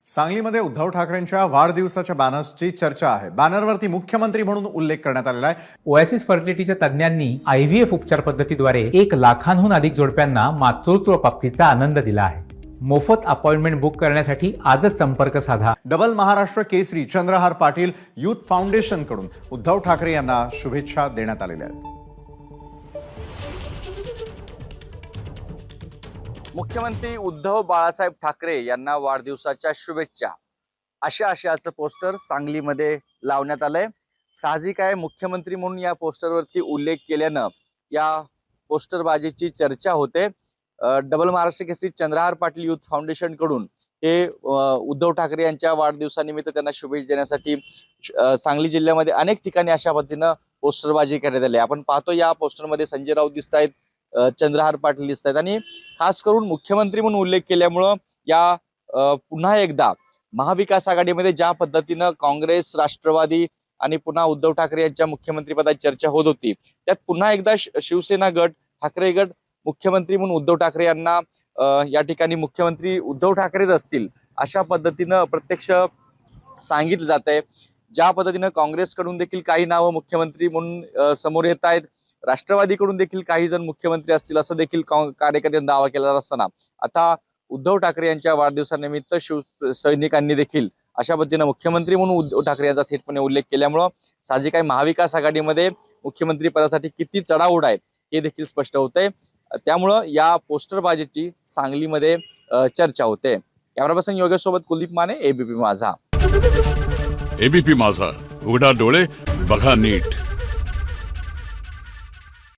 सांगलीमध्ये उद्धव ठाकरेंच्या वाढदिवसाच्या बॅनर्सची चर्चा आहे। बॅनरवरती मुख्यमंत्री म्हणून उल्लेख करण्यात आलेला आहे। ओएसिस फर्टिलिटीच्या तज्ज्ञांनी IVF उपचार पद्धतीद्वारे 1 लाखांहून अधिक जोडप्यांना मातृत्व प्राप्तीचा आनंद दिला आहे। मोफत अपॉइंटमेंट बुक करण्यासाठी आजच संपर्क साधा। Double Maharashtra Kesari Chandrahar Patil youth foundation कडून उद्धव ठाकरे यांना शुभेच्छा देण्यात आलेल्या आहेत। मुख्यमंत्री उद्धव बाळासाहेब ठाकरे यांना वाढदिवसाच्या शुभेच्छा अशा आशयाचं पोस्टर सांगलीमध्ये लावण्यात आलंय। साहजिक आहे, मुख्यमंत्री म्हणून या पोस्टरवरती उल्लेख केल्यानं या पोस्टरबाजीची चर्चा होते। Double Maharashtra Kesari Chandrahar Patil youth foundation कडून हे उद्धव ठाकरे यांच्या वाढदिवसानिमित्त त्यांना शुभेच्छा देण्यासाठी सांगली जिल्ह्यामध्ये अनेक ठिकाणी अशा पद्धतीनं पोस्टरबाजी करण्यात आली। आपण पाहतो या पोस्टरमध्ये संजय राऊत दिसतायत, चंद्रहार पाटील दिसत आहेत आणि खास करून मुख्यमंत्री म्हणून उल्लेख केल्यामुळं या पुन्हा एकदा महाविकास आघाडीमध्ये ज्या पद्धतीनं काँग्रेस, राष्ट्रवादी आणि पुन्हा उद्धव ठाकरे यांच्या मुख्यमंत्रीपदाची चर्चा होत होती, त्यात पुन्हा एकदा शिवसेना गट, ठाकरे गट मुख्यमंत्री म्हणून उद्धव ठाकरे यांना या ठिकाणी मुख्यमंत्री उद्धव ठाकरेच असतील अशा पद्धतीनं प्रत्यक्ष सांगितलं जात आहे। ज्या पद्धतीनं काँग्रेसकडून देखील काही नावं मुख्यमंत्री म्हणून समोर येत आहेत, राष्ट्रवादीकडून देखील काही जण मुख्यमंत्री असतील असं देखील कार्यकर्त्यांनी दावा केला असताना आता उद्धव ठाकरे यांच्या वाढदिवसानिमित्त शिवसैनिकांनी देखील अशा पद्धतीनं मुख्यमंत्री म्हणून उद्धव ठाकरे यांचा थेटपणे उल्लेख केल्यामुळं साहजिक आहे महाविकास आघाडीमध्ये मुख्यमंत्री पदासाठी किती चढाओढ आहे हे देखील स्पष्ट होतंय। त्यामुळं या पोस्टरबाजीची सांगलीमध्ये चर्चा होते। कॅमेरा पर्सन योगेश सोबत कुलदीप माने, एबीपी माझा। एबीपी माझा, उघडा डोळे बघा नीट।